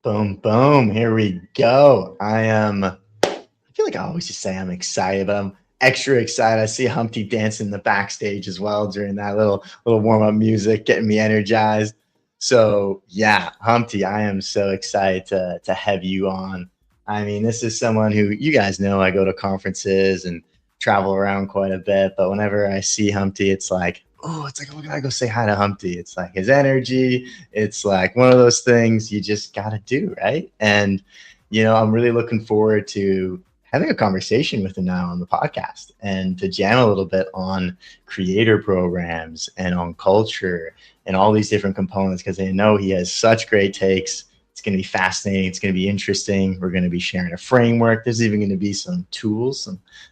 Boom, boom. Here we go. I feel like I always just say I'm excited, but I'm extra excited. I see Humpty dancing in the backstage as well during that little warm-up music, getting me energized. So yeah, Humpty, I am so excited to have you on. I mean, this is someone who you guys know I go to conferences and travel around quite a bit, but whenever I see Humpty, it's like, oh, I gotta go say hi to Humpty. It's like his energy. It's like one of those things you just gotta do, right? And I'm really looking forward to having a conversation with him now on the podcast and to jam a little bit on creator programs and on culture and all these different components because I know he has such great takes. It's going to be fascinating. It's going to be interesting. We're going to be sharing a framework. There's even going to be some tools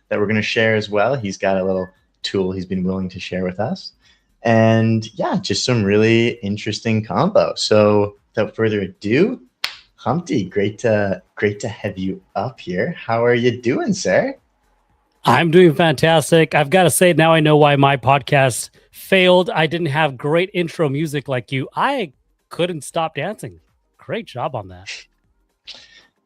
that we're going to share as well. He's got a little tool he's been willing to share with us. And yeah, just some really interesting combo. So without further ado, Humpty, great to have you up here. How are you doing, sir? I'm doing fantastic. I've got to say, now I know why my podcast failed. I didn't have great intro music like you. I couldn't stop dancing. Great job on that.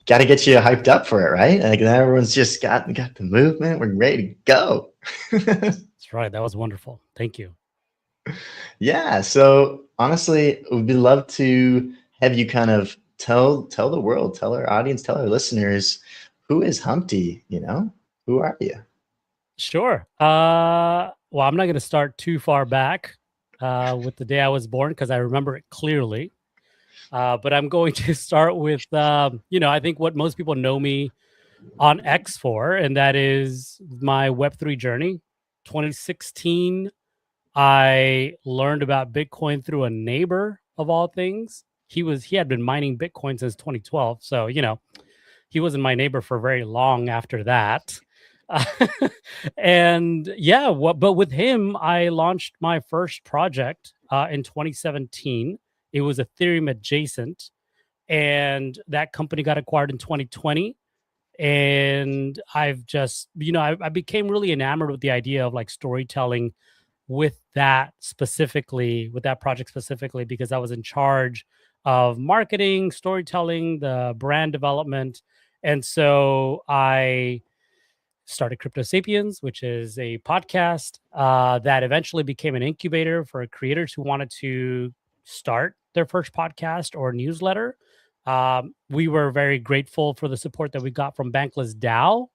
Got to get you hyped up for it, right? Like everyone's just got the movement. We're ready to go. That's right. That was wonderful. Thank you. Yeah. So honestly, we'd love to have you kind of tell the world, tell our audience, tell our listeners, who is Humpty? Who are you? Sure. Well, I'm not going to start too far back with the day I was born because I remember it clearly. But I'm going to start with, I think what most people know me on X for, and that is my Web3 journey. 2016, I learned about Bitcoin through a neighbor of all things. He had been mining Bitcoin since 2012. So, he wasn't my neighbor for very long after that. And yeah, but with him, I launched my first project in 2017. It was Ethereum adjacent, and that company got acquired in 2020. And I've just, I became really enamored with the idea of like storytelling with that project specifically, because I was in charge of marketing, storytelling, the brand development. And so I started Crypto Sapiens, which is a podcast that eventually became an incubator for creators who wanted to start their first podcast or newsletter. We were very grateful for the support that we got from Bankless DAO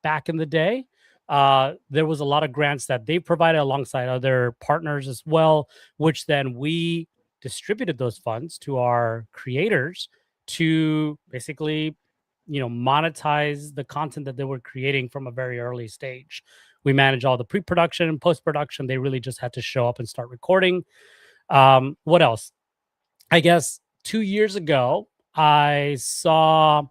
back in the day. There was a lot of grants that they provided alongside other partners as well, which then we distributed those funds to our creators to basically, monetize the content that they were creating from a very early stage. We manage all the pre-production and post-production. They really just had to show up and start recording. What else? I guess 2 years ago, I saw,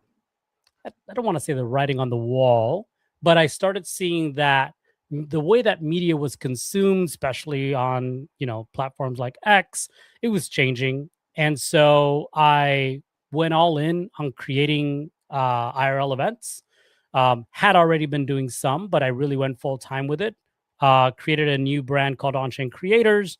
I don't want to say the writing on the wall, but I started seeing that the way that media was consumed, especially on, platforms like X, it was changing. And so I went all in on creating IRL events. Had already been doing some, but I really went full time with it. Created a new brand called OnchainCreators.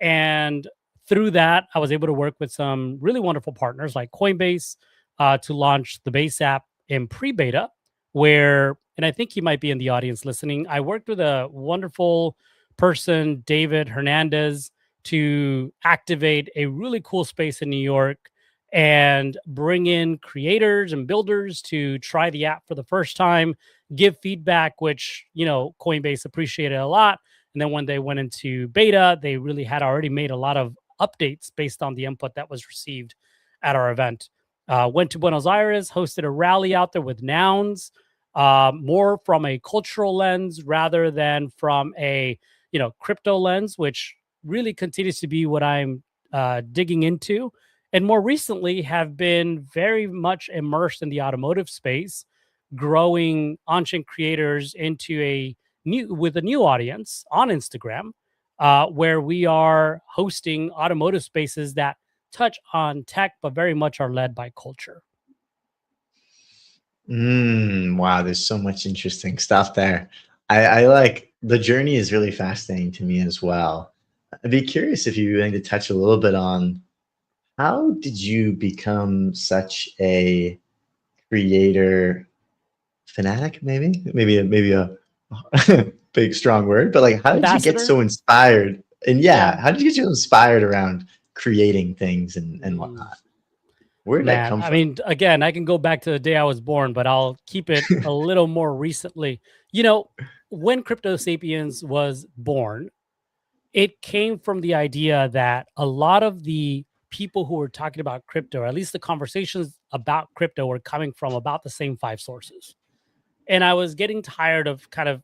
And through that, I was able to work with some really wonderful partners like Coinbase to launch the Base app in pre-beta, and I think he might be in the audience listening. I worked with a wonderful person, David Hernandez, to activate a really cool space in New York and bring in creators and builders to try the app for the first time, give feedback, which, Coinbase appreciated a lot. And then when they went into beta, they really had already made a lot of updates based on the input that was received at our event. Went to Buenos Aires, hosted a rally out there with Nouns, more from a cultural lens rather than from a, crypto lens, which really continues to be what I'm digging into. And more recently have been very much immersed in the automotive space, growing OnchainCreators into with a new audience on Instagram, where we are hosting automotive spaces that touch on tech, but very much are led by culture. Wow, there's so much interesting stuff there. I like the journey is really fascinating to me as well. I'd be curious if you're willing to touch a little bit on How did you become such a creator fanatic? Maybe a big strong word, but like, how did you get Ambassador? so inspired? And Yeah. yeah, how did you get so inspired around creating things and Mm, whatnot? Where did that man, come I from? mean, again, I can go back to the day I was born, but I'll keep it a little more recently. You know, when Crypto Sapiens was born, it came from the idea that a lot of the people who were talking about crypto, or at least the conversations about crypto, were coming from about the same five sources. And I was getting tired of kind of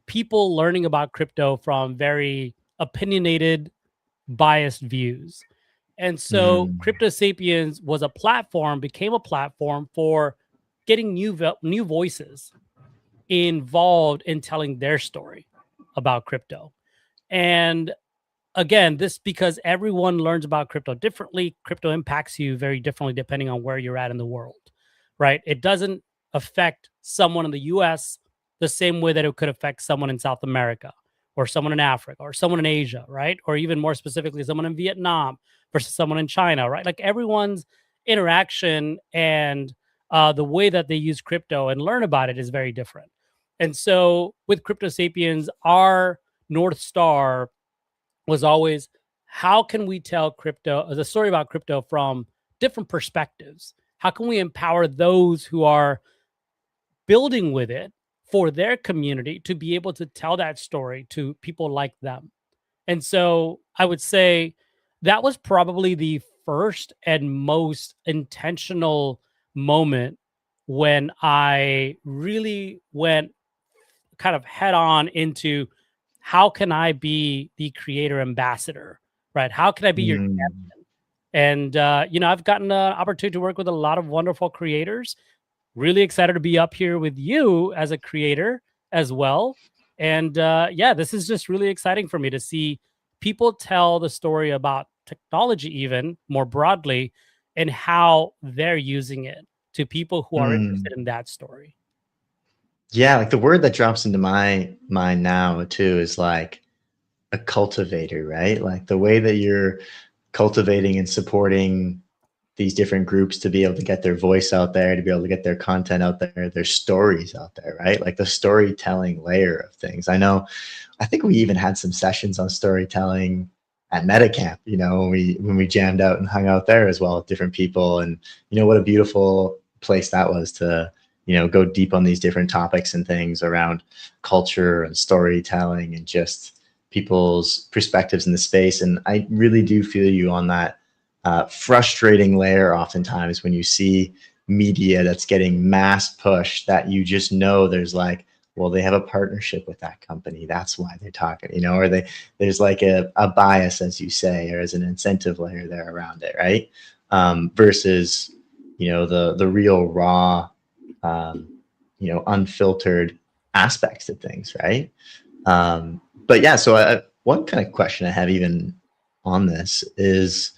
people learning about crypto from very opinionated, biased views. And so Mm, Crypto Sapiens was a platform, became a platform for getting new voices involved in telling their story about crypto. And again, this because everyone learns about crypto differently. Crypto impacts you very differently depending on where you're at in the world, right? It doesn't affect someone in the US the same way that it could affect someone in South America or someone in Africa or someone in Asia, right? Or even more specifically, someone in Vietnam versus someone in China, right? Like everyone's interaction and the way that they use crypto and learn about it is very different. And so with Crypto Sapiens, our North Star was always how can we tell crypto the story about crypto from different perspectives? How can we empower those who are building with it for their community to be able to tell that story to people like them? And so I would say that was probably the first and most intentional moment when I really went kind of head on into how can I be the creator ambassador, right? How can I be your mm. and I've gotten an opportunity to work with a lot of wonderful creators. Really excited to be up here with you as a creator as well. And yeah, this is just really exciting for me to see people tell the story about technology, even more broadly, and how they're using it to people who are interested Mm. in that story. Yeah, like the word that drops into my mind now too is like a cultivator, right? Like the way that you're cultivating and supporting these different groups to be able to get their voice out there, to be able to get their content out there, their stories out there, right? Like the storytelling layer of things. I think we even had some sessions on storytelling at Metacamp, when we jammed out and hung out there as well with different people. And, what a beautiful place that was to, go deep on these different topics and things around culture and storytelling and just people's perspectives in the space. And I really do feel you on that frustrating layer oftentimes when you see media that's getting mass push that you just know there's like, well, they have a partnership with that company. That's why they're talking, or there's like a bias, as you say, or as an incentive layer there around it, right? Versus, the real raw, um, unfiltered aspects of things, right? But yeah, so one kind of question I have even on this is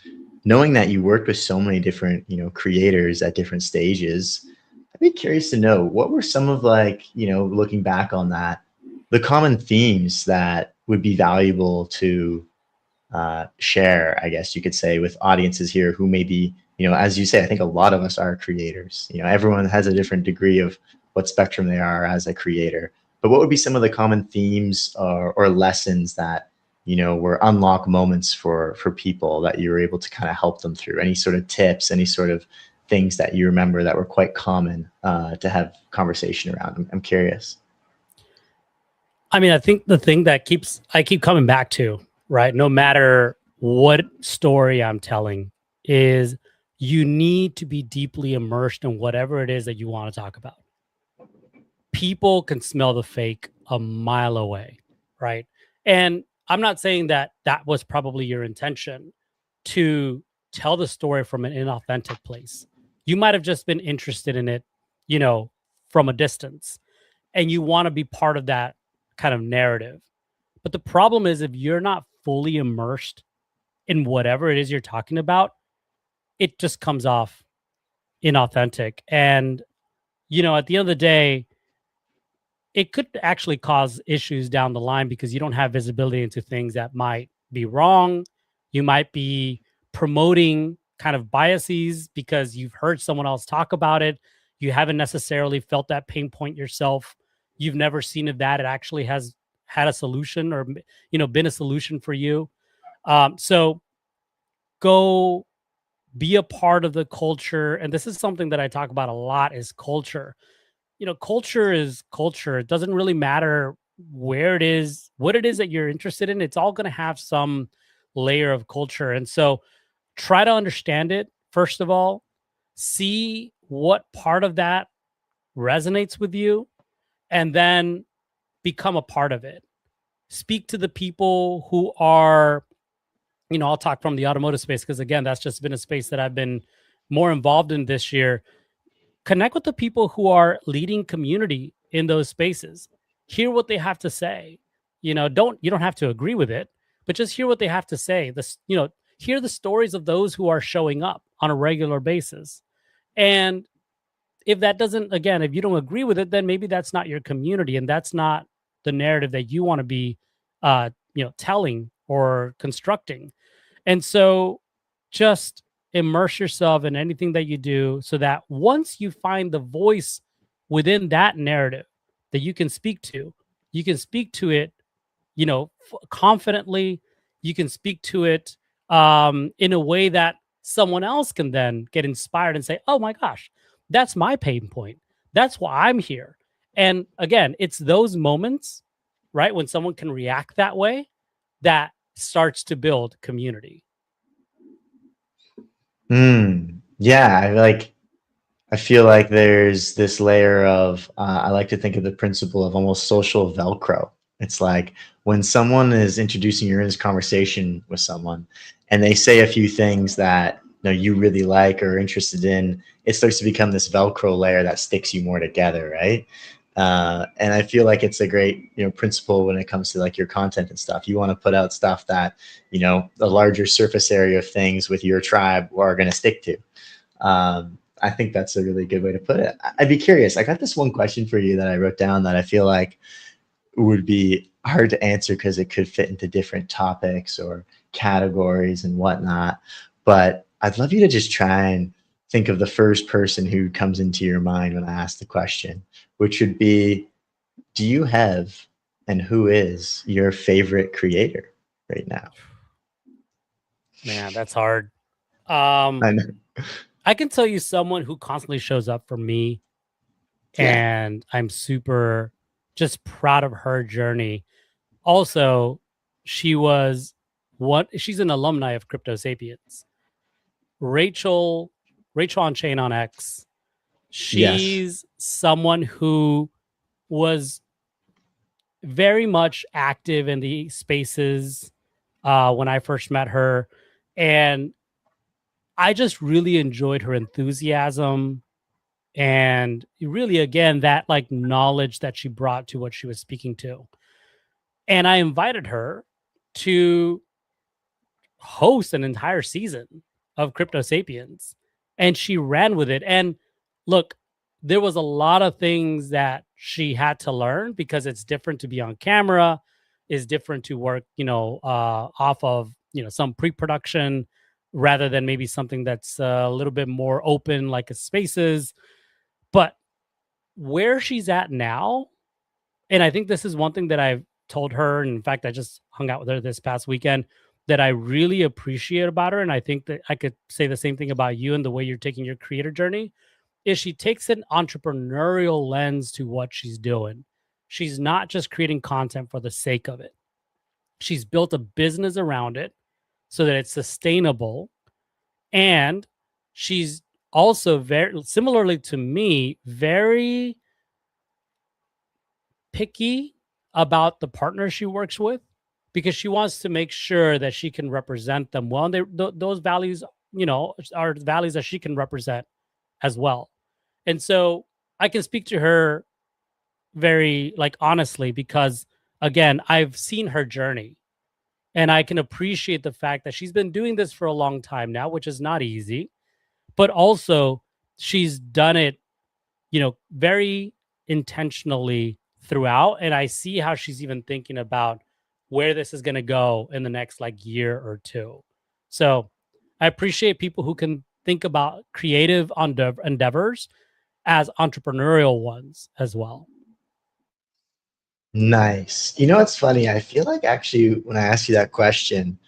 knowing that you worked with so many different, creators at different stages. I'd be curious to know what were some of like, looking back on that, the common themes that would be valuable to share, I guess you could say, with audiences here who maybe, as you say, I think a lot of us are creators. Everyone has a different degree of what spectrum they are as a creator. But what would be some of the common themes or lessons that, were unlock moments for people that you were able to kind of help them through? Any sort of tips, any sort of things that you remember that were quite common to have conversation around? I'm curious. I mean, I think the thing that I keep coming back to, right? No matter what story I'm telling, is you need to be deeply immersed in whatever it is that you want to talk about. People can smell the fake a mile away, right? And I'm not saying that that was probably your intention to tell the story from an inauthentic place. You might have just been interested in it, you know, from a distance, and you want to be part of that kind of narrative. But the problem is if you're not fully immersed in whatever it is you're talking about, it just comes off inauthentic. And, at the end of the day, it could actually cause issues down the line because you don't have visibility into things that might be wrong. You might be promoting kind of biases because you've heard someone else talk about it. You haven't necessarily felt that pain point yourself. You've never seen if that it actually has had a solution or, been a solution for you. So go be a part of the culture. And this is something that I talk about a lot is culture. Culture is culture. It doesn't really matter where it is, what it is that you're interested in. It's all going to have some layer of culture. And so try to understand it. First of all, see what part of that resonates with you, and then become a part of it. Speak to the people who are, I'll talk from the automotive space because, again, that's just been a space that I've been more involved in this year. Connect with the people who are leading community in those spaces. Hear what they have to say. You don't have to agree with it, but just hear what they have to say. Hear the stories of those who are showing up on a regular basis. And if that doesn't, again, if you don't agree with it, then maybe that's not your community and that's not the narrative that you want to be, telling or constructing. And so just immerse yourself in anything that you do so that once you find the voice within that narrative that you can speak to it, confidently. You can speak to it in a way that someone else can then get inspired and say, oh my gosh, that's my pain point. That's why I'm here. And again, it's those moments, right, when someone can react that way that starts to build community. Yeah, I feel like there's this layer of I like to think of the principle of almost social Velcro. It's like when someone is introducing you in this conversation with someone and they say a few things that you really like or are interested in, it starts to become this Velcro layer that sticks you more together, right? And I feel like it's a great principle when it comes to like your content and stuff. You want to put out stuff that the larger surface area of things with your tribe are going to stick to. I think that's a really good way to put it. I'd be curious. I got this one question for you that I wrote down that I feel like would be hard to answer because it could fit into different topics or categories and whatnot. But I'd love you to just try and think of the first person who comes into your mind when I ask the question, which would be, do you have and who is your favorite creator right now? Man, that's hard. I know. I can tell you someone who constantly shows up for me, and I'm super just proud of her journey. Also, she's an alumni of Crypto Sapiens. Rachel on Chain on X. She's someone who was very much active in the spaces when I first met her. And I just really enjoyed her enthusiasm and really, again, that like knowledge that she brought to what she was speaking to. And I invited her to host an entire season of Crypto Sapiens, and she ran with it. And look, there was a lot of things that she had to learn because it's different to be on camera, is different to work, off of, some pre-production rather than maybe something that's a little bit more open like a spaces. But where she's at now, and I think this is one thing that I've told her, and in fact, I just hung out with her this past weekend, that I really appreciate about her, and I think that I could say the same thing about you and the way you're taking your creator journey, is she takes an entrepreneurial lens to what she's doing. She's not just creating content for the sake of it. She's built a business around it so that it's sustainable. And she's also very similarly to me, very picky about the partner she works with because she wants to make sure that she can represent them well. And those values, are values that she can represent as well. And so I can speak to her very honestly because, again, I've seen her journey and I can appreciate the fact that she's been doing this for a long time now, which is not easy, but also she's done it, very intentionally throughout. And I see how she's even thinking about where this is going to go in the next year or two. So I appreciate people who can think about creative endeavors as entrepreneurial ones as well. Nice. You know what's funny? I feel like actually when I asked you that question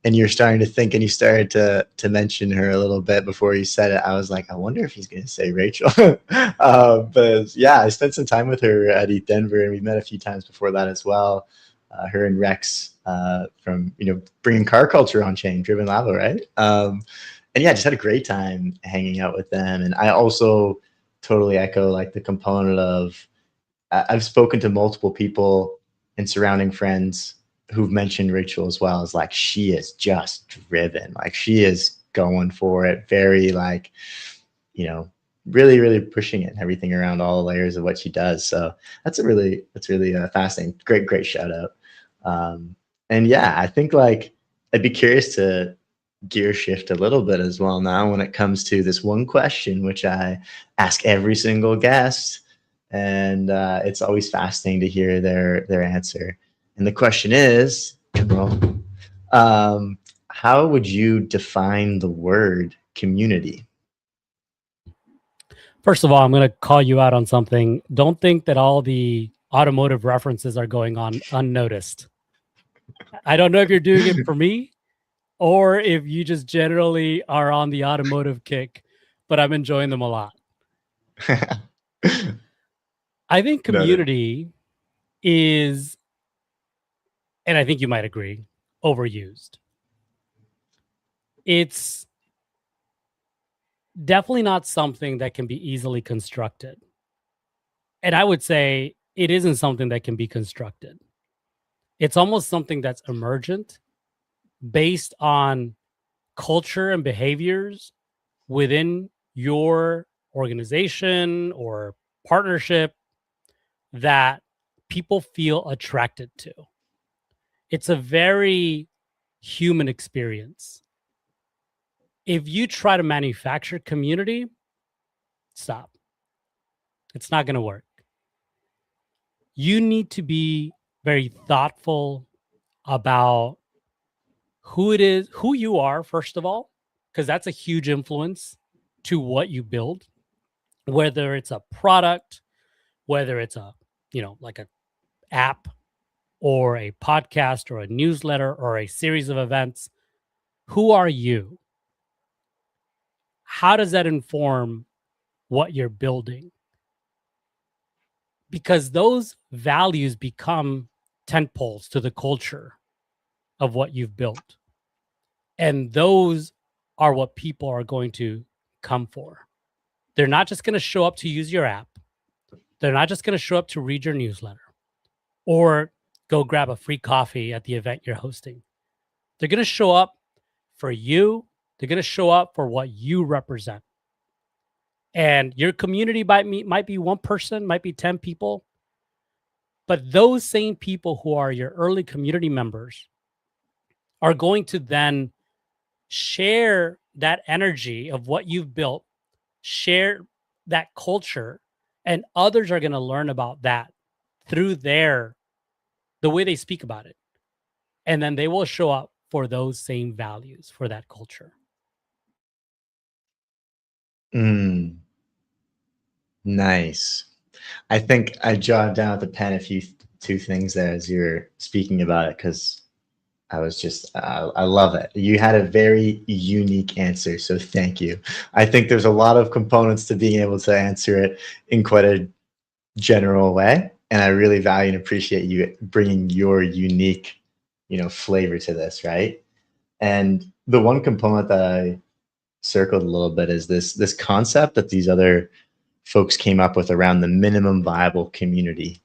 and you're starting to think and you started to mention her a little bit before you said it, I was like, I wonder if he's going to say Rachel. But yeah, I spent some time with her at Eat Denver and we met a few times before that as well. Her and Rex from, bringing car culture on chain, Driven Lava, right? And yeah, just had a great time hanging out with them. And I also totally echo like the component of, I've spoken to multiple people and surrounding friends who've mentioned Rachel as well as like, she is just driven. Like she is going for it. Very like, really, really pushing it and everything around all the layers of what she does. So that's really fascinating. Great shout out. And yeah, I think like, I'd be curious to gear shift a little bit as well now when it comes to this one question, which I ask every single guest. And it's always fascinating to hear their answer. And the question is, how would you define the word community? First of all, I'm going to call you out on something. Don't think that all the automotive references are going on unnoticed. I don't know if you're doing it for me or if you just generally are on the automotive kick, but I'm enjoying them a lot. I think community is, and I think you might agree, overused. It's definitely not something that can be easily constructed. And I would say it isn't something that can be constructed. It's almost something that's emergent based on culture and behaviors within your organization or partnership that people feel attracted to. It's a very human experience. If you try to manufacture community, stop. It's not going to work. You need to be very thoughtful about who it is, who you are, first of all, because that's a huge influence to what you build, whether it's a product, whether it's a, like a app or a podcast or a newsletter or a series of events. Who are you? How does that inform what you're building? Because those values become tent poles to the culture of what you've built. And those are what people are going to come for. They're not just going to show up to use your app. They're not just going to show up to read your newsletter or go grab a free coffee at the event you're hosting. They're going to show up for you. They're going to show up for what you represent. And your community might be one person, might be 10 people. But those same people who are your early community members are going to then share that energy of what you've built, share that culture, and others are going to learn about that through the way they speak about it. And then they will show up for those same values for that culture. Nice. I think I jotted down at the pen two things there as you're speaking about it, because I was just, I love it. You had a very unique answer, so thank you. I think there's a lot of components to being able to answer it in quite a general way, and I really value and appreciate you bringing your unique, flavor to this, right? And the one component that I circled a little bit is this concept that these other folks came up with around the minimum viable community.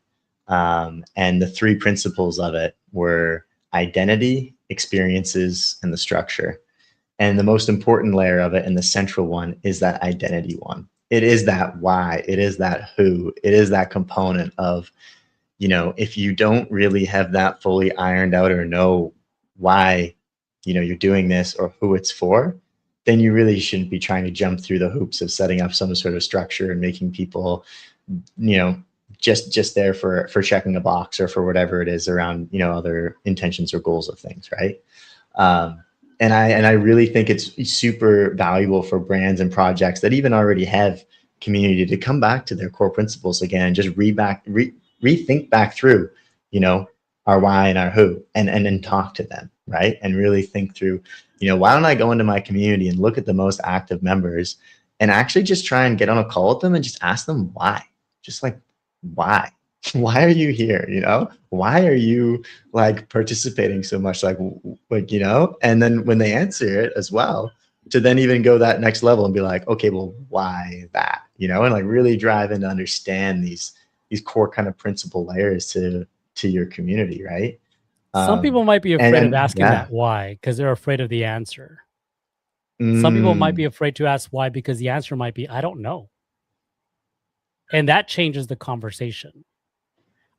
And the three principles of it were identity, experiences, and the structure. And the most important layer of it, and the central one, is that identity one. It is that why, it is that who, it is that component of, if you don't really have that fully ironed out or know why, you're doing this or who it's for, then you really shouldn't be trying to jump through the hoops of setting up some sort of structure and making people, just there for checking a box or for whatever it is around, other intentions or goals of things, right? And And I really think it's super valuable for brands and projects that even already have community to come back to their core principles again, just rethink back through, you know, our why and our who, and then talk to them, right? And really think through, you know, why don't I go into my community and look at the most active members and actually just try and get on a call with them and just ask them why, just like, why? Why are you here? You know, why are you like participating so much? Like, you know, and then when they answer it as well, to then even go that next level and be like, okay, well, why that? You know, and like really drive in to understand these core kind of principle layers to your community, right? Some people might be afraid of asking yeah. that why because they're afraid of the answer. Mm. Some people might be afraid to ask why because the answer might be, I don't know. And that changes the conversation.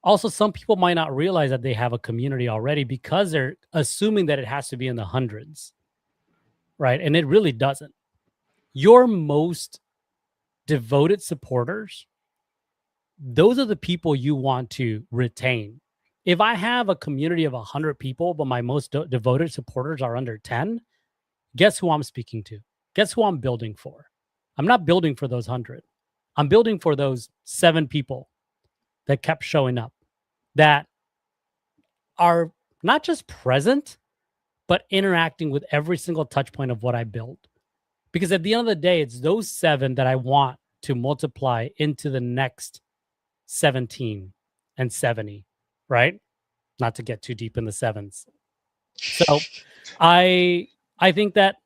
Also, some people might not realize that they have a community already because they're assuming that it has to be in the hundreds, right? And it really doesn't. Your most devoted supporters, those are the people you want to retain. If I have a community of 100 people, but my most devoted supporters are under 10, guess who I'm speaking to? Guess who I'm building for? I'm not building for those 100. I'm building for those 7 people that kept showing up, that are not just present, but interacting with every single touch point of what I build. Because at the end of the day, it's those 7 that I want to multiply into the next 17 and 70, right? Not to get too deep in the sevens. So I think that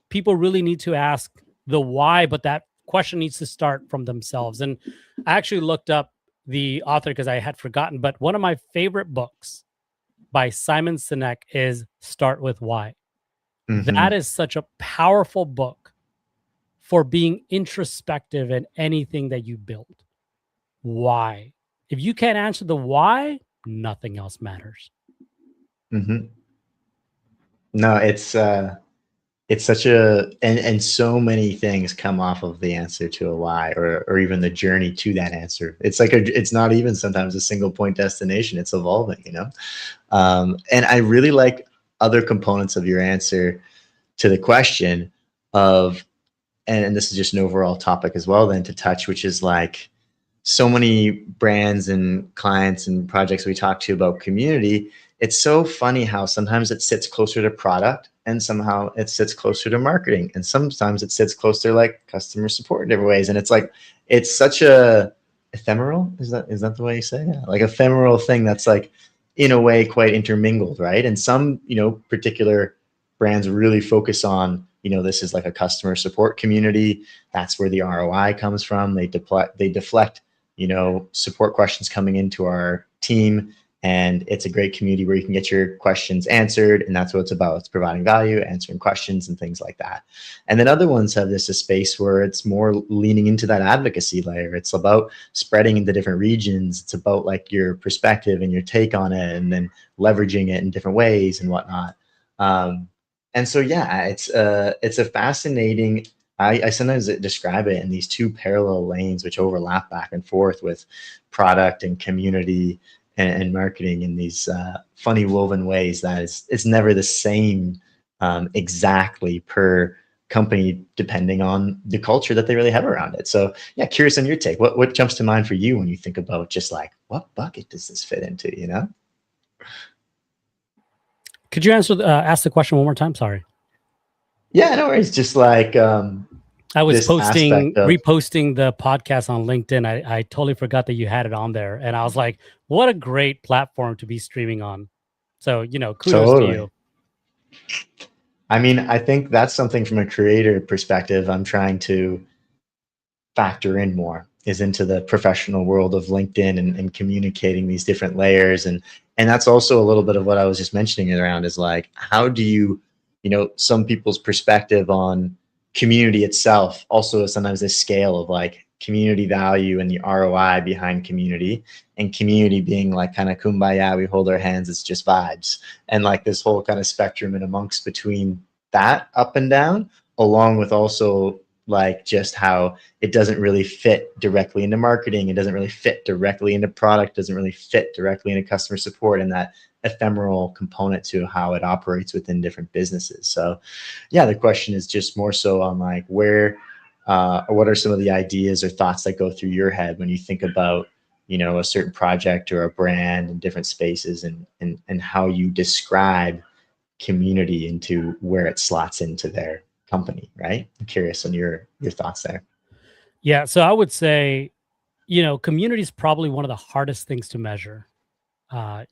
people really need to ask the why, but that question needs to start from themselves. And I actually looked up the author because I had forgotten, but one of my favorite books by Simon Sinek is Start With Why. Mm-hmm. That is such a powerful book for being introspective in anything that you build. Why? If you can't answer the why, nothing else matters. Mm-hmm. No, it's such a, and so many things come off of the answer to a why, or even the journey to that answer. It's like it's not even sometimes a single point destination. It's evolving, you know? And I really like other components of your answer to the question of, and this is just an overall topic as well then to touch, which is like so many brands and clients and projects we talk to about community. It's so funny how sometimes it sits closer to product and somehow it sits closer to marketing. And sometimes it sits closer to like customer support in different ways. And it's like, it's such a ephemeral, is that the way you say it? Yeah, like ephemeral thing that's like in a way quite intermingled, right? And some, you know, particular brands really focus on, you know, this is like a customer support community. That's where the ROI comes from. They deflect, you know, support questions coming into our team. And it's a great community where you can get your questions answered. And that's what it's about. It's providing value, answering questions and things like that. And then other ones have this a space where it's more leaning into that advocacy layer. It's about spreading into different regions. It's about like your perspective and your take on it and then leveraging it in different ways and whatnot. And so, yeah, it's a fascinating, I sometimes describe it in these 2 parallel lanes, which overlap back and forth with product and community and marketing in these funny woven ways that it's never the same exactly per company, depending on the culture that they really have around it. So yeah, curious on your take. What jumps to mind for you when you think about just like, what bucket does this fit into, you know? Could you ask the question one more time? Sorry. Yeah, no worries. Just like I was reposting the podcast on LinkedIn. I totally forgot that you had it on there. And I was like, what a great platform to be streaming on. So, you know, kudos to you. I mean, I think that's something from a creator perspective I'm trying to factor in more, is into the professional world of LinkedIn and communicating these different layers. And that's also a little bit of what I was just mentioning around is like, how do you know, some people's perspective on community itself also sometimes a scale of like community value and the ROI behind community, and community being like kind of kumbaya, we hold our hands, it's just vibes, and like this whole kind of spectrum and amongst between that up and down, along with also like just how it doesn't really fit directly into marketing, it doesn't really fit directly into product, doesn't really fit directly into customer support, and that ephemeral component to how it operates within different businesses. So yeah, the question is just more so on like what are some of the ideas or thoughts that go through your head when you think about, you know, a certain project or a brand in different spaces, and how you describe community into where it slots into their company, right? I'm curious on your thoughts there. Yeah. So I would say, you know, community is probably one of the hardest things to measure.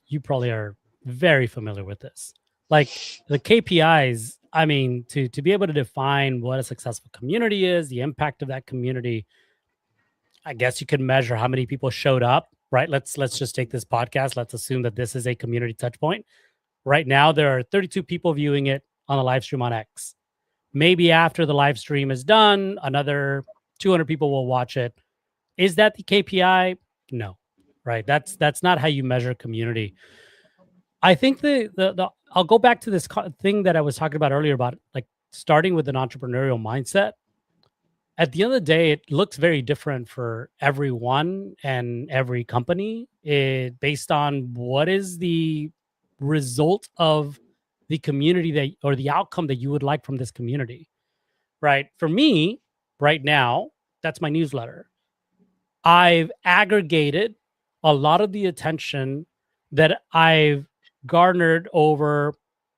You probably are very familiar with this. Like the KPIs, I mean, to be able to define what a successful community is, the impact of that community, I guess you could measure how many people showed up, right? Let's just take this podcast. Let's assume that this is a community touch point. Right now, there are 32 people viewing it on the live stream on X. Maybe after the live stream is done, another 200 people will watch it. Is that the KPI? No, right? That's not how you measure community. I think the I'll go back to this thing that I was talking about earlier about like starting with an entrepreneurial mindset. At the end of the day, it looks very different for everyone and every company, based on what is the result of the community that, or the outcome that you would like from this community, right? For me, right now, that's my newsletter. I've aggregated a lot of the attention that I've garnered over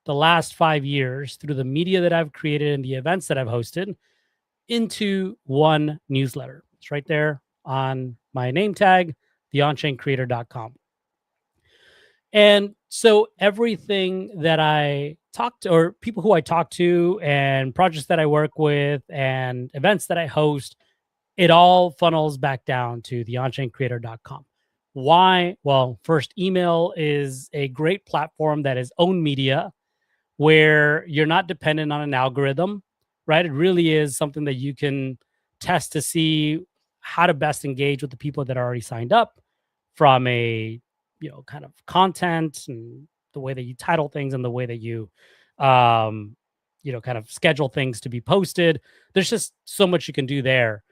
the last 5 years through the media that I've created and the events that I've hosted into one newsletter. It's right there on my name tag, the OnchainCreator.com. And so everything that I talk to, or people who I talk to, and projects that I work with, and events that I host, it all funnels back down to the OnchainCreator.com. Why? Well, first, email is a great platform that is owned media, where you're not dependent on an algorithm, right? It really is something that you can test to see how to best engage with the people that are already signed up, from a, you know, kind of content and the way that you title things and the way that you, you know, kind of schedule things to be posted. There's just so much you can do there.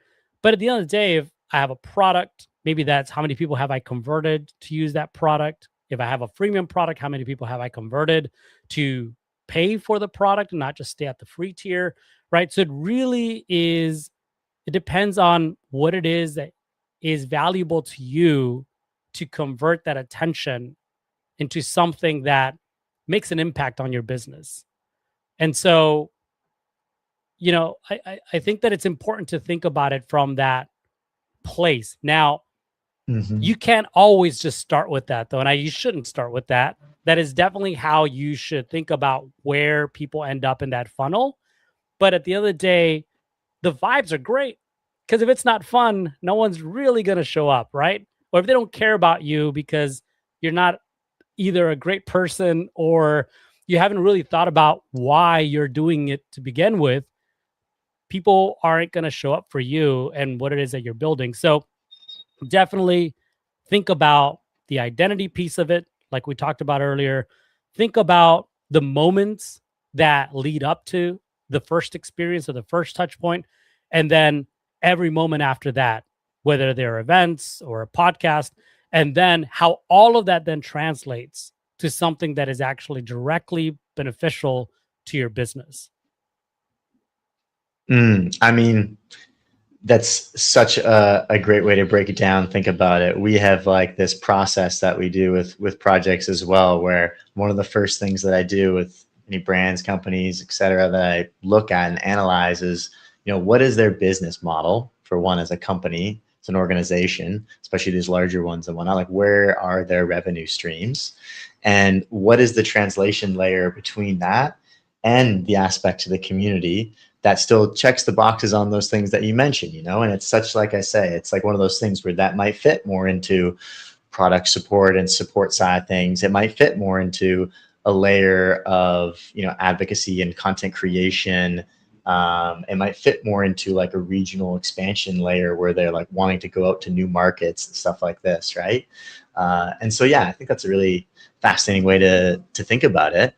But at the end of the day, if I have a product, maybe that's how many people have I converted to use that product. If I have a freemium product, how many people have I converted to pay for the product and not just stay at the free tier, right? So it really is, it depends on what it is that is valuable to you to convert that attention into something that makes an impact on your business. And so, you know, I think that it's important to think about it from that place. Now, you can't always just start with that, though, and you shouldn't start with that. That is definitely how you should think about where people end up in that funnel. But at the end of the day, the vibes are great, because if it's not fun, no one's really going to show up, right? Or if they don't care about you because you're not either a great person or you haven't really thought about why you're doing it to begin with, people aren't going to show up for you and what it is that you're building. So definitely think about the identity piece of it, like we talked about earlier. Think about the moments that lead up to the first experience or the first touch point, and then every moment after that, whether they're events or a podcast, and then how all of that then translates to something that is actually directly beneficial to your business. I mean, that's such a great way to break it down. Think about it. We have like this process that we do with projects as well, where one of the first things that I do with any brands, companies, et cetera, that I look at and analyze is, you know, what is their business model, for one, as a company, as an organization, especially these larger ones and whatnot. Like, where are their revenue streams, and what is the translation layer between that and the aspect to the community that still checks the boxes on those things that you mentioned, you know? And it's such, like I say, it's like one of those things where that might fit more into product support and support side of things. It might fit more into a layer of, you know, advocacy and content creation. It might fit more into like a regional expansion layer where they're like wanting to go out to new markets and stuff like this, right? And so, yeah, I think that's a really fascinating way to think about it.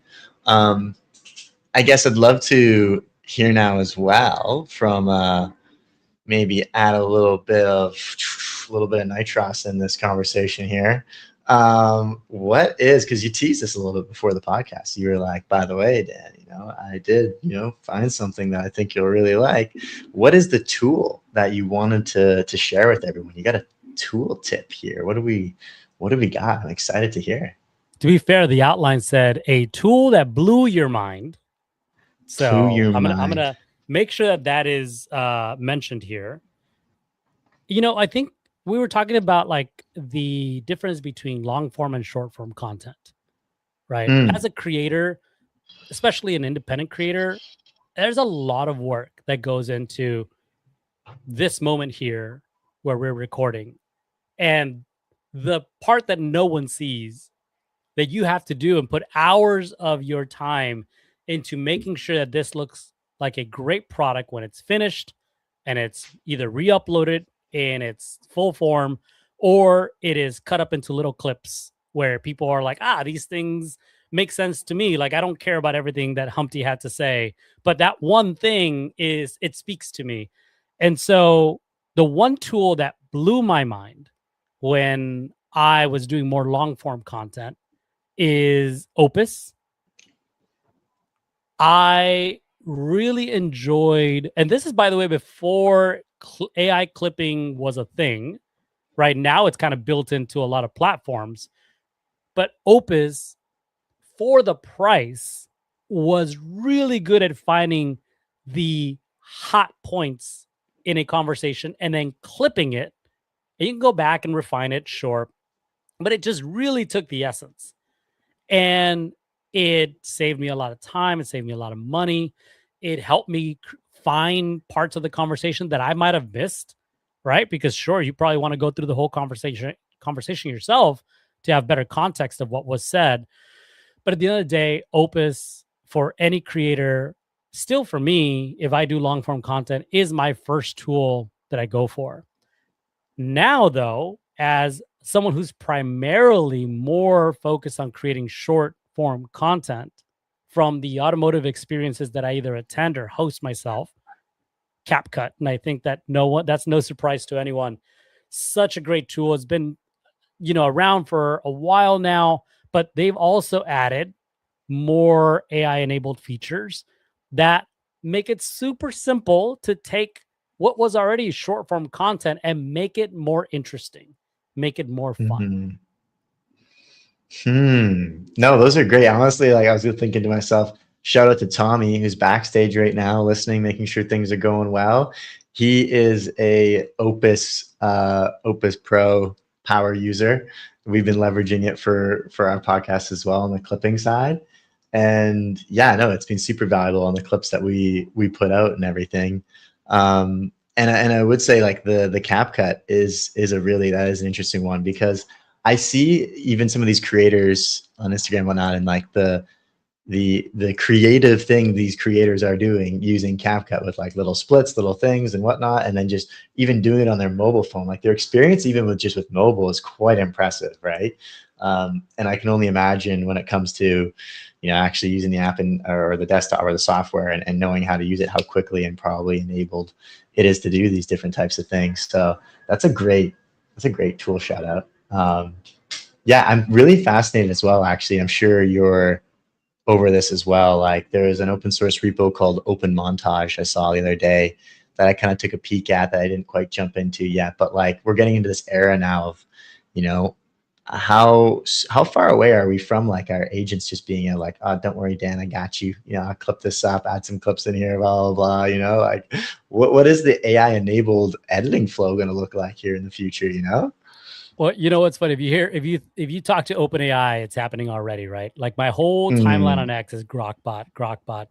I guess I'd love to hear now as well from maybe add a little bit of nitros in this conversation here. What is, because you teased us a little bit before the podcast. You were like, by the way, Dan, I did, find something that I think you'll really like. What is the tool that you wanted to share with everyone? You got a tool tip here. What do we got? I'm excited to hear. To be fair, the outline said a tool that blew your mind. So I'm gonna make sure that is mentioned here. I think we were talking about like the difference between long form and short form content, right? As a creator, especially an independent creator, there's a lot of work that goes into this moment here where we're recording. And the part that no one sees that you have to do and put hours of your time into making sure that this looks like a great product when it's finished and it's either re-uploaded in its full form or it is cut up into little clips where people are like, these things make sense to me. Like, I don't care about everything that Humpty had to say, but that one thing it speaks to me. And so the one tool that blew my mind when I was doing more long form content is Opus. I really enjoyed, and this is, by the way, before AI clipping was a thing. Right now, it's kind of built into a lot of platforms. But Opus, for the price, was really good at finding the hot points in a conversation and then clipping it. And you can go back and refine it, sure. But it just really took the essence. And it saved me a lot of time. It saved me a lot of money. It helped me find parts of the conversation that I might have missed, right? Because sure, you probably want to go through the whole conversation yourself to have better context of what was said. But at the end of the day, Opus for any creator, still for me, if I do long form content, is my first tool that I go for. Now, though, as someone who's primarily more focused on creating short form content from the automotive experiences that I either attend or host myself, CapCut. And I think that that's no surprise to anyone. Such a great tool. It's been, around for a while now, but they've also added more AI enabled features that make it super simple to take what was already short form content and make it more interesting, make it more fun. No, those are great. Honestly, like I was thinking to myself, shout out to Tommy, who's backstage right now, listening, making sure things are going well. He is a Opus Pro power user. We've been leveraging it for our podcast as well on the clipping side. And yeah, no, it's been super valuable on the clips that we put out and everything. And I would say like the CapCut is that is an interesting one, because I see even some of these creators on Instagram and whatnot, and like the creative thing these creators are doing using CapCut with like little splits, little things and whatnot, and then just even doing it on their mobile phone. Like their experience even with mobile is quite impressive, right? And I can only imagine when it comes to actually using the app or the desktop or the software and knowing how to use it, how quickly and probably enabled it is to do these different types of things. So that's a great tool shout out. Yeah, I'm really fascinated as well, actually. I'm sure you're over this as well. Like there's an open source repo called Open Montage I saw the other day that I kind of took a peek at that I didn't quite jump into yet. But like we're getting into this era now of, how far away are we from like our agents just being like, oh, don't worry, Dan, I got you. I'll clip this up, add some clips in here, blah, blah, blah. Like what is the AI enabled editing flow going to look like here in the future, Well, what's funny, if you talk to OpenAI, it's happening already, right? Like my whole timeline on X is Grokbot.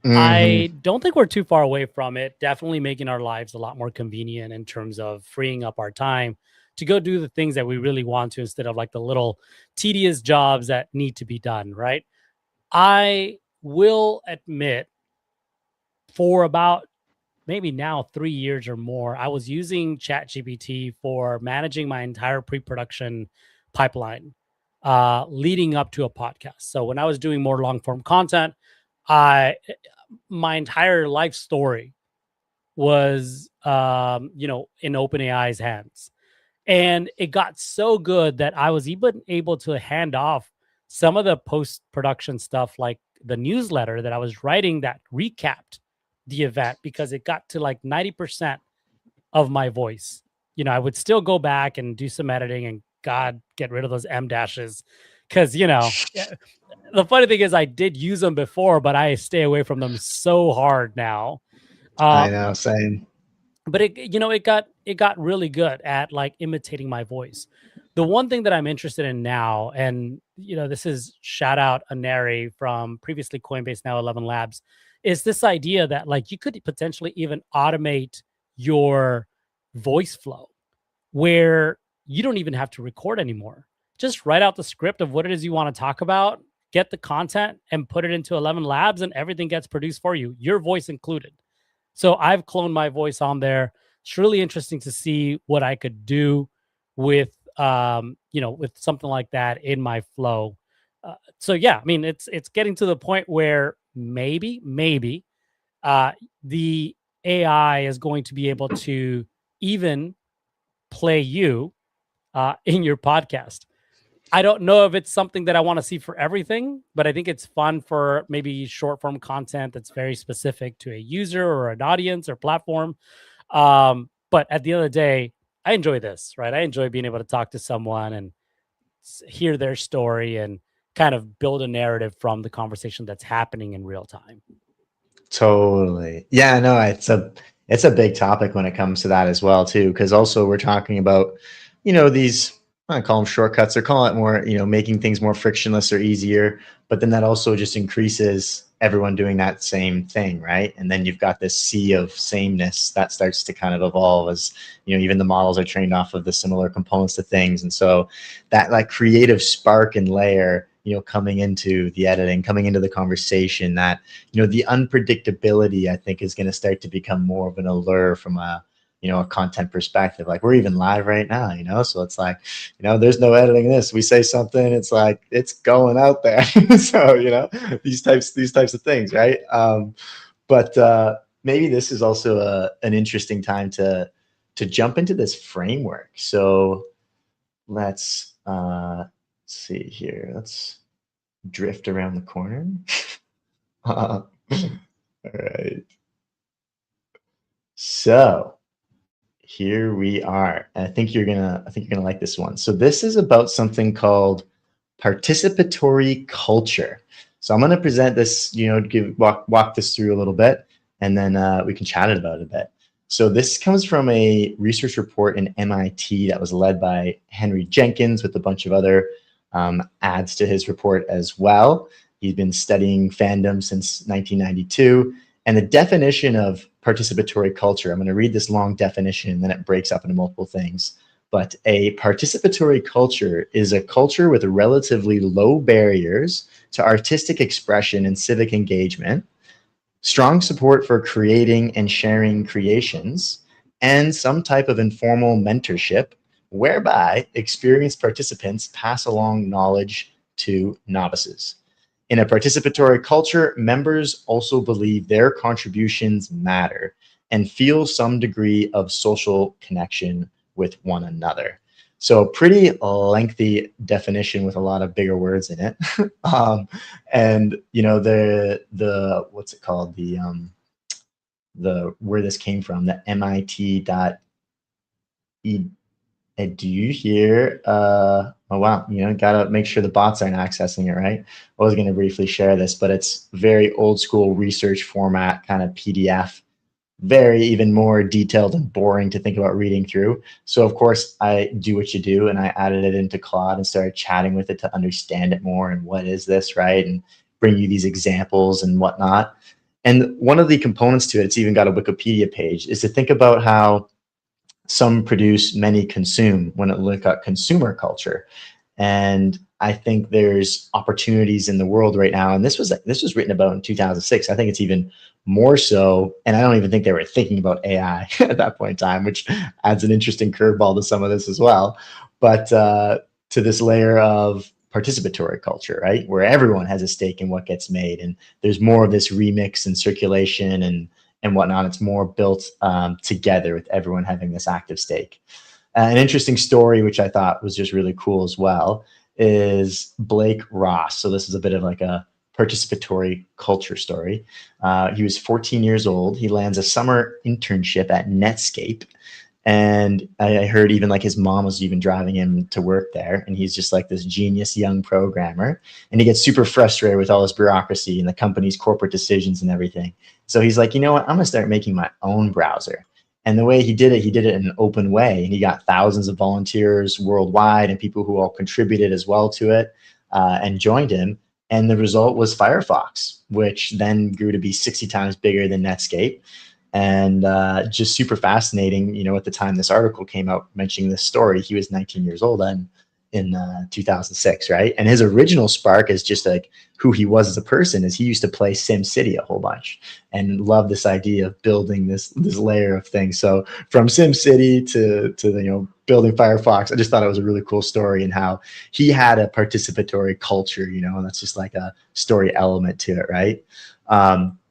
I don't think we're too far away from it. Definitely making our lives a lot more convenient in terms of freeing up our time to go do the things that we really want to, instead of like the little tedious jobs that need to be done, right? I will admit, for about maybe now 3 years or more, I was using ChatGPT for managing my entire pre-production pipeline leading up to a podcast. So when I was doing more long-form content, my entire life story was, in OpenAI's hands. And it got so good that I was even able to hand off some of the post-production stuff, like the newsletter that I was writing that recapped the event, because it got to like 90% of my voice. You know, I would still go back and do some editing and get rid of those M dashes. Cause the funny thing is I did use them before, but I stay away from them so hard now. I Um, know, same. but it got really good at like imitating my voice. The one thing that I'm interested in now, and this is shout out Aneri from previously Coinbase, now 11 Labs, is this idea that like you could potentially even automate your voice flow where you don't even have to record anymore. Just write out the script of what it is you want to talk about, get the content and put it into 11 Labs, and everything gets produced for you, your voice included. So I've cloned my voice on there. It's really interesting to see what I could do with, with something like that in my flow. So yeah, I mean, it's getting to the point where maybe the AI is going to be able to even play you in your podcast. I don't know if it's something that I want to see for everything, but I think it's fun for maybe short form content that's very specific to a user or an audience or platform. But at the end of the day, I enjoy this, right? I enjoy being able to talk to someone and hear their story and kind of build a narrative from the conversation that's happening in real time. Totally. Yeah, no, it's a big topic when it comes to that as well too, because also we're talking about, these, I call them shortcuts, or call it more, making things more frictionless or easier. But then that also just increases everyone doing that same thing, right? And then you've got this sea of sameness that starts to kind of evolve as, even the models are trained off of the similar components to things. And so that like creative spark and layer, coming into the editing, coming into the conversation, that, the unpredictability, I think, is going to start to become more of an allure from a content perspective. Like we're even live right now, so it's like, there's no editing this. We say something, it's like, it's going out there. So, these types of things, right? But maybe this is also an interesting time to jump into this framework. So let's see here. Let's drift around the corner. All right. So here we are. And I think you're gonna like this one. So this is about something called participatory culture. So I'm gonna present this, walk this through a little bit, and then we can chat about it a bit. So this comes from a research report in MIT that was led by Henry Jenkins with a bunch of other adds to his report as well. He's been studying fandom since 1992. And the definition of participatory culture, I'm going to read this long definition, and then it breaks up into multiple things. But a participatory culture is a culture with relatively low barriers to artistic expression and civic engagement, strong support for creating and sharing creations, and some type of informal mentorship whereby experienced participants pass along knowledge to novices. In a participatory culture, members also believe their contributions matter and feel some degree of social connection with one another. So pretty lengthy definition with a lot of bigger words in it. And the what's it called? The where this came from, the MIT.edu here. Oh wow, gotta make sure the bots aren't accessing it, right? I was gonna briefly share this, but it's very old school research format, kind of PDF, very even more detailed and boring to think about reading through. So of course I do what you do, and I added it into Claude and started chatting with it to understand it more, and what is this, right? And bring you these examples and whatnot. And one of the components to it, it's even got a Wikipedia page, is to think about how some produce, many consume when it look at consumer culture. And I think there's opportunities in the world right now. And this was written about in 2006. I think it's even more so. And I don't even think they were thinking about AI at that point in time, which adds an interesting curveball to some of this as well. But to this layer of participatory culture, right, where everyone has a stake in what gets made, and there's more of this remix and circulation and whatnot. It's more built together with everyone having this active stake. An interesting story, which I thought was just really cool as well, is Blake Ross. So this is a bit of like a participatory culture story. He was 14 years old. He lands a summer internship at Netscape. And I heard even like his mom was even driving him to work there. And he's just like this genius young programmer. And he gets super frustrated with all this bureaucracy and the company's corporate decisions and everything. So he's like, you know what? I'm going to start making my own browser. And the way he did it in an open way. And he got thousands of volunteers worldwide and people who all contributed as well to it and joined him. And the result was Firefox, which then grew to be 60 times bigger than Netscape. And just super fascinating. You know, at the time this article came out mentioning this story, he was 19 years old then in 2006, right? And his original spark is just like who he was as a person is he used to play SimCity a whole bunch and love this idea of building this layer of things. So from SimCity to you know, building Firefox, I just thought it was a really cool story and how he had a participatory culture, you know, and that's just like a story element to it, right?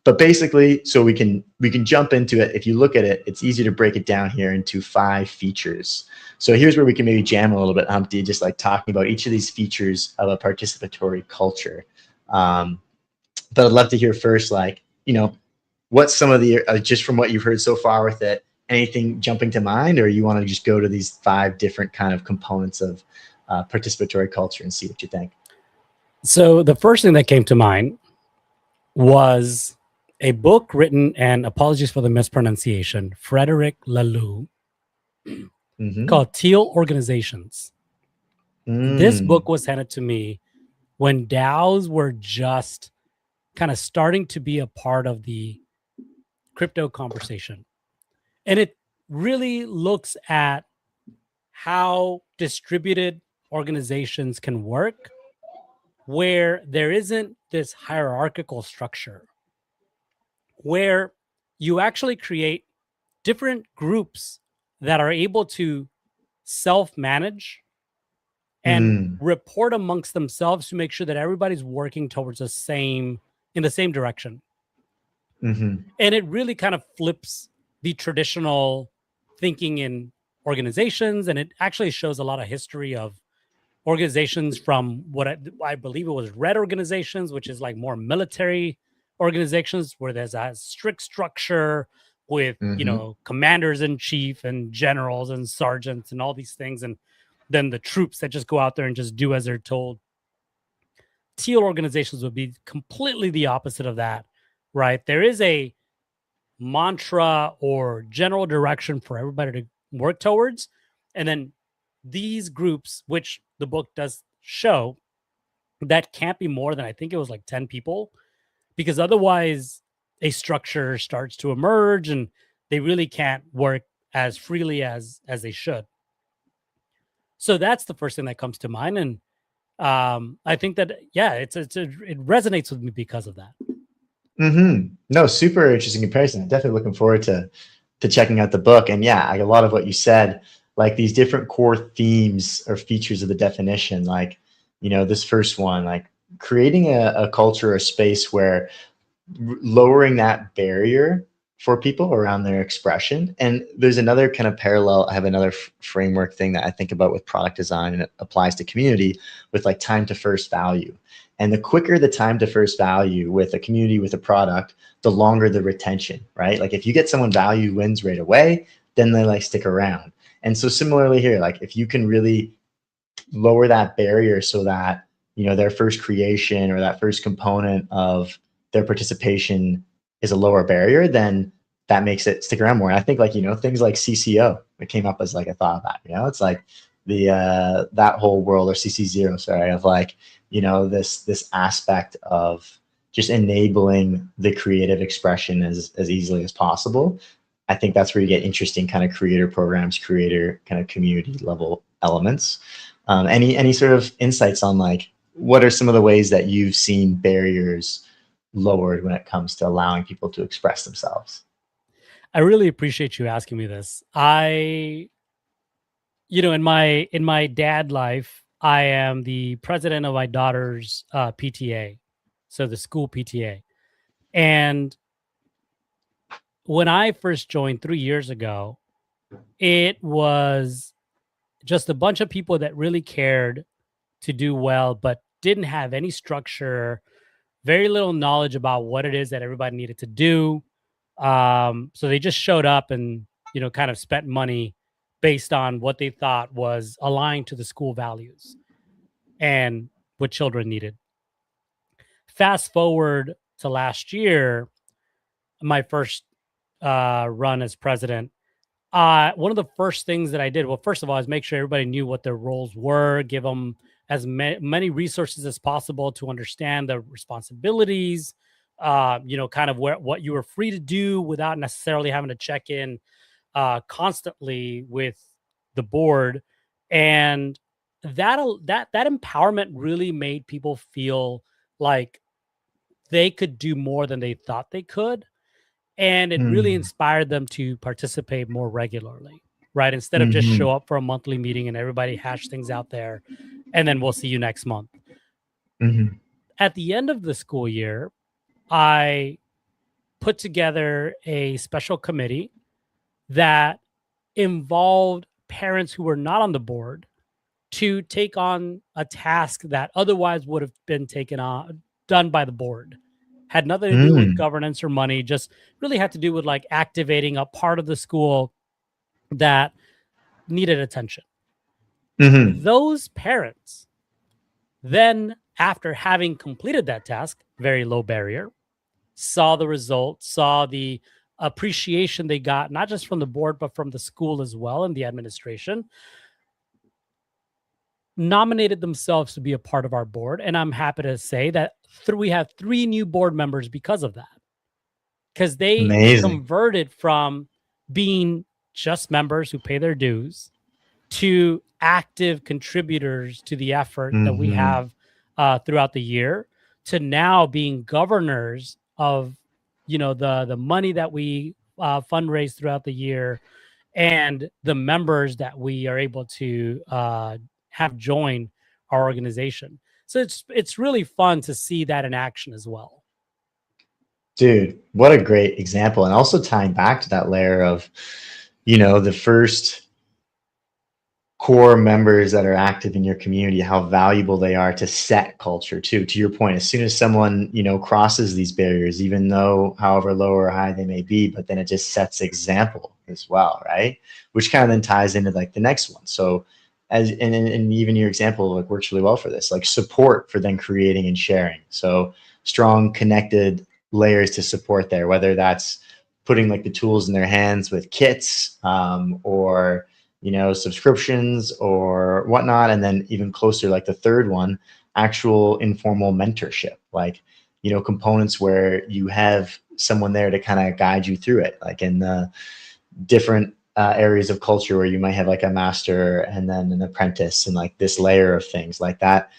But basically, so we can jump into it. If you look at it, it's easy to break it down here into 5 features. So here's where we can maybe jam a little bit, Humpty, just like talking about each of these features of a participatory culture. But I'd love to hear first, like, you know, what's some of the, just from what you've heard so far with it, anything jumping to mind, or you want to just go to these 5 different kind of components of participatory culture and see what you think? So the first thing that came to mind was a book written, and apologies for the mispronunciation, Frederic Laloux, called Teal Organizations. This book was handed to me when DAOs were just kind of starting to be a part of the crypto conversation. And it really looks at how distributed organizations can work, where there isn't this hierarchical structure, where you actually create different groups that are able to self-manage and report amongst themselves to make sure that everybody's working towards in the same direction. And it really kind of flips the traditional thinking in organizations, and it actually shows a lot of history of organizations from what I believe it was red organizations, which is like more military organizations where there's a strict structure with, you know, commanders in chief and generals and sergeants and all these things. And then the troops that just go out there and just do as they're told. Teal organizations would be completely the opposite of that, right? There is a mantra or general direction for everybody to work towards. And then these groups, which the book does show, that can't be more than, I think it was like 10 people, because otherwise a structure starts to emerge and they really can't work as freely as they should. So that's the first thing that comes to mind. And I think that, yeah, it resonates with me because of that. No, super interesting comparison. I'm definitely looking forward to checking out the book. And yeah, like a lot of what you said, like these different core themes or features of the definition, like, you know, this first one, like creating a culture or space where lowering that barrier for people around their expression. And there's another kind of parallel. I have another framework thing that I think about with product design, and it applies to community with like time to first value. And the quicker the time to first value with a community, with a product, the longer the retention, right? Like if you get someone value wins right away, then they like stick around. And so similarly here, like if you can really lower that barrier so that, you know, their first creation or that first component of their participation is a lower barrier, then that makes it stick around more. And I think like, you know, things like CCO, it came up as like a thought of that, you know, it's like the that whole world, or CC0, sorry, of like, you know, this aspect of just enabling the creative expression as easily as possible. I think that's where you get interesting kind of creator programs, creator kind of community level elements. Any sort of insights on like, what are some of the ways that you've seen barriers lowered when it comes to allowing people to express themselves? I really appreciate you asking me this. You know, in my dad life, I am the president of my daughter's PTA, so the school PTA. And when I first joined 3 years ago, it was just a bunch of people that really cared to do well, but didn't have any structure, very little knowledge about what it is that everybody needed to do. So they just showed up and, kind of spent money based on what they thought was aligned to the school values and what children needed. Fast forward to last year, my first run as president. One of the first things that I did, well, first of all, is make sure everybody knew what their roles were, give them as many resources as possible to understand the responsibilities, kind of what you were free to do without necessarily having to check in constantly with the board. And that empowerment really made people feel like they could do more than they thought they could. And it really inspired them to participate more regularly, right? Instead of just show up for a monthly meeting and everybody hash things out there, and then we'll see you next month. At the end of the school year, I put together a special committee that involved parents who were not on the board to take on a task that otherwise would have been done by the board. Had nothing to do with governance or money, just really had to do with like activating a part of the school that needed attention. Those parents then, after having completed that task, very low barrier, saw the results, saw the appreciation they got, not just from the board, but from the school as well and the administration, nominated themselves to be a part of our board. And I'm happy to say that we have 3 new board members because of that. Because they converted from being just members who pay their dues to active contributors to the effort that we have throughout the year, to now being governors of, the money that we fundraise throughout the year and the members that we are able to have join our organization. So it's really fun to see that in action as well. Dude, what a great example. And also tying back to that layer of, the first core members that are active in your community, how valuable they are to set culture too. To your point, as soon as someone, crosses these barriers, even though however low or high they may be, but then it just sets example as well, right? Which kind of then ties into like the next one. So and even your example like works really well for this, like support for then creating and sharing. So strong connected layers to support there, whether that's putting like the tools in their hands with kits or subscriptions or whatnot. And then even closer, like the third one, actual informal mentorship, like components where you have someone there to kind of guide you through it, like in the different areas of culture where you might have like a master and then an apprentice and like this layer of things like that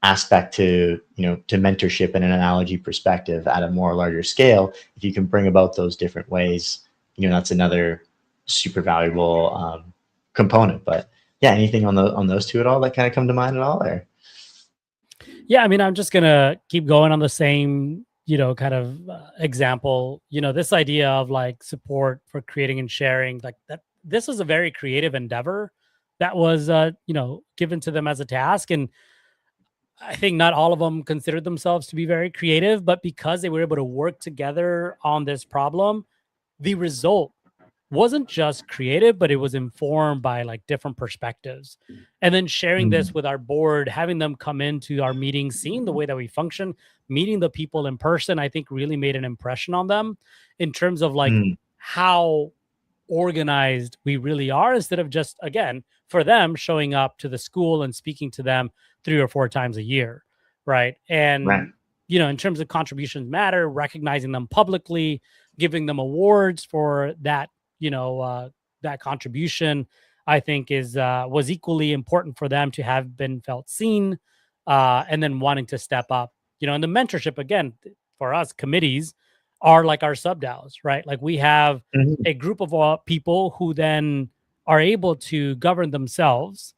aspect to to mentorship in an analogy perspective at a more larger scale. If you can bring about those different ways, that's another super valuable component. But yeah, anything on those two at all that kind of come to mind at all there? Yeah, I mean, I'm just gonna keep going on the same kind of example. This idea of like support for creating and sharing, like that, this is a very creative endeavor that was given to them as a task. And I think not all of them considered themselves to be very creative, but because they were able to work together on this problem, the result wasn't just creative, but it was informed by like different perspectives. And then sharing this with our board, having them come into our meetings, seeing the way that we function, meeting the people in person, I think really made an impression on them in terms of like how organized we really are, instead of just, again, for them showing up to the school and speaking to them 3 or 4 times a year. Right. And, in terms of contributions matter, recognizing them publicly, giving them awards for that, that contribution, I think was equally important for them to have been felt seen, and then wanting to step up, and the mentorship, again, for us, committees are like our sub DAOs, right? Like we have a group of people who then are able to govern themselves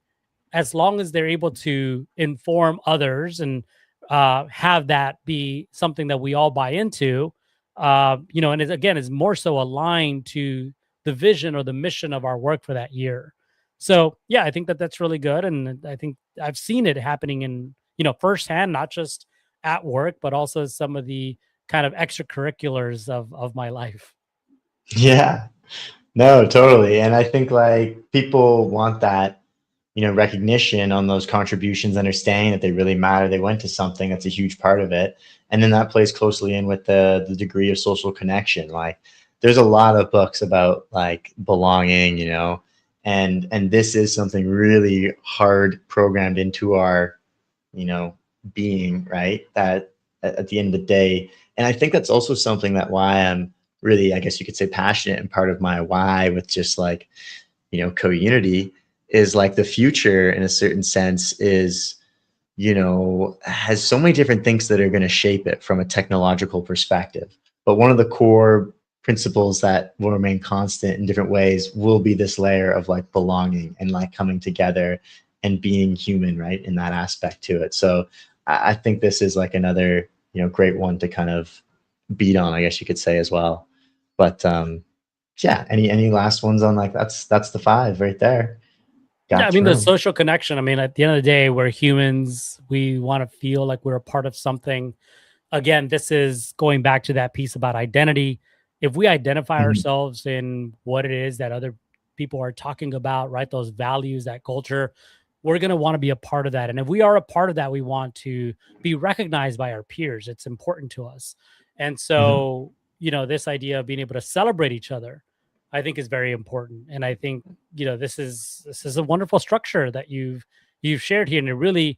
as long as they're able to inform others and have that be something that we all buy into, and it, again, is more so aligned to the vision or the mission of our work for that year. So yeah, I think that that's really good. And I think I've seen it happening in, firsthand, not just at work, but also some of the kind of extracurriculars of my life. Yeah. No, totally. And I think like people want that, recognition on those contributions, understanding that they really matter. They went to something that's a huge part of it. And then that plays closely in with the degree of social connection. Like there's a lot of books about like belonging, and this is something really hard programmed into our, you know, being, right? That at the end of the day, and I think that's also something that why I'm really, I guess you could say, passionate, and part of my why with just like, co-unity is like the future in a certain sense is, has so many different things that are going to shape it from a technological perspective. But one of the core principles that will remain constant in different ways will be this layer of like belonging and like coming together and being human, right? In that aspect to it. So I think this is like another, great one to kind of beat on, I guess you could say as well. But yeah, any last ones on like that's the five right there. Yeah, I Got mean, the room. social connection. I mean, at the end of the day, we're humans. We want to feel like we're a part of something. Again, this is going back to that piece about identity. If we identify Mhm. ourselves in what it is that other people are talking about, right? Those values, that culture, we're going to want to be a part of that. And if we are a part of that, we want to be recognized by our peers. It's important to us. And Mhm. so, this idea of being able to celebrate each other, I think is very important. And I think, this is a wonderful structure that you've shared here. And it really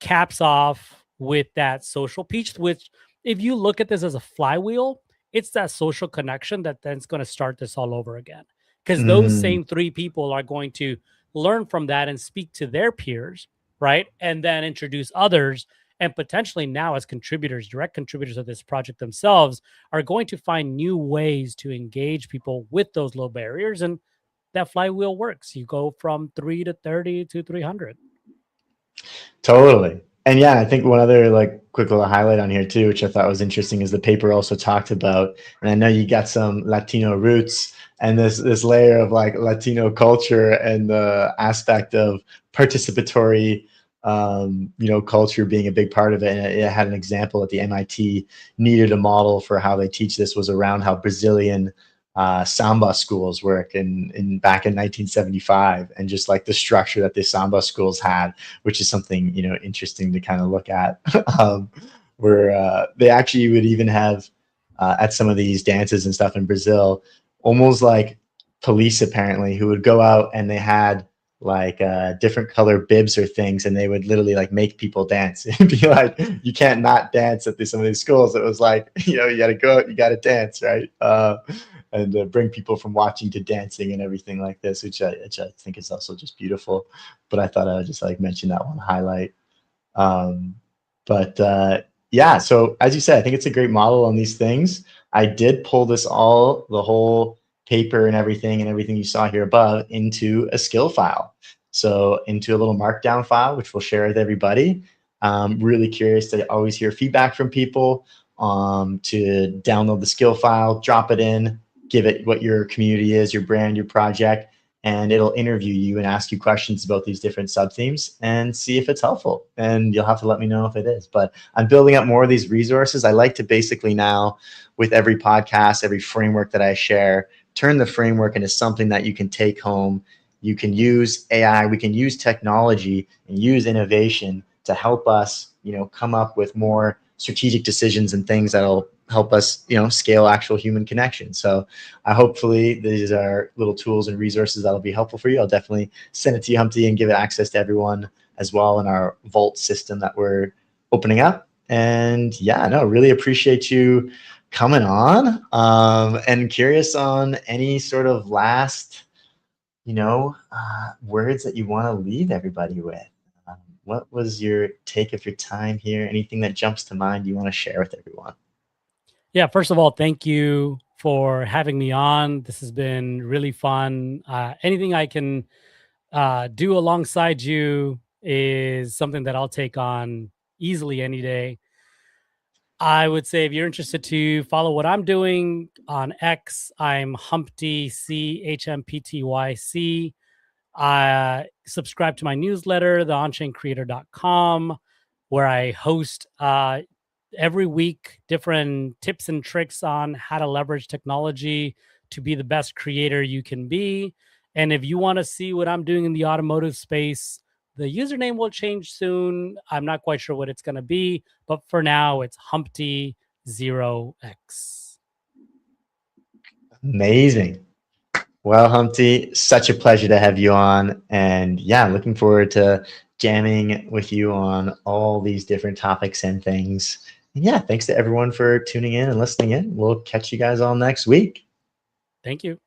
caps off with that social piece, which if you look at this as a flywheel, it's that social connection that then's going to start this all over again. Because those Mm. same three people are going to learn from that and speak to their peers, right? And then introduce others. And potentially now, as contributors, direct contributors of this project themselves, are going to find new ways to engage people with those low barriers. And that flywheel works. You go from 3 to 30 to 300. Totally. And yeah, I think one other like quick little highlight on here too, which I thought was interesting, is the paper also talked about, and I know you got some Latino roots and this layer of like Latino culture and the aspect of participatory, culture being a big part of it. And it had an example that the MIT needed a model for how they teach this was around how Brazilian samba schools work in back in 1975, and just like the structure that the samba schools had, which is something interesting to kind of look at. Where they actually would even have at some of these dances and stuff in Brazil, almost like police apparently, who would go out and they had like different color bibs or things, and they would literally like make people dance. It'd be like you can't not dance at some of these schools. It was like you got to go out, you got to dance, right? And bring people from watching to dancing and everything like this, which I think is also just beautiful. But I thought I would just like mention that one highlight. Um, but yeah, so as you said, I think it's a great model on these things. I did pull the whole paper and everything you saw here above into a skill file. So into a little markdown file, which we'll share with everybody. Really curious to always hear feedback from people, to download the skill file, drop it in, give it what your community is, your brand, your project, and it'll interview you and ask you questions about these different sub themes and see if it's helpful. And you'll have to let me know if it is. But I'm building up more of these resources. I like to basically now, with every podcast, every framework that I share, turn the framework into something that you can take home. You can use AI, we can use technology and use innovation to help us, come up with more strategic decisions and things that'll help us, scale actual human connection. So hopefully these are little tools and resources that'll be helpful for you. I'll definitely send it to you, Humpty, and give it access to everyone as well in our Vault system that we're opening up. And yeah, no, really appreciate you coming on, and curious on any sort of last, words that you want to leave everybody with. What was your take of your time here? Anything that jumps to mind you want to share with everyone? Yeah, first of all, thank you for having me on. This has been really fun. Anything I can do alongside you is something that I'll take on easily any day. I would say if you're interested to follow what I'm doing on X, I'm Humpty, CHMPTYC. Subscribe to my newsletter, the OnchainCreator.com, where I host every week different tips and tricks on how to leverage technology to be the best creator you can be. And if you want to see what I'm doing in the automotive space, the username will change soon. I'm not quite sure what it's going to be, but for now, it's Humpty0x. Amazing. Well, Humpty, such a pleasure to have you on. And yeah, looking forward to jamming with you on all these different topics and things. And yeah, thanks to everyone for tuning in and listening in. We'll catch you guys all next week. Thank you.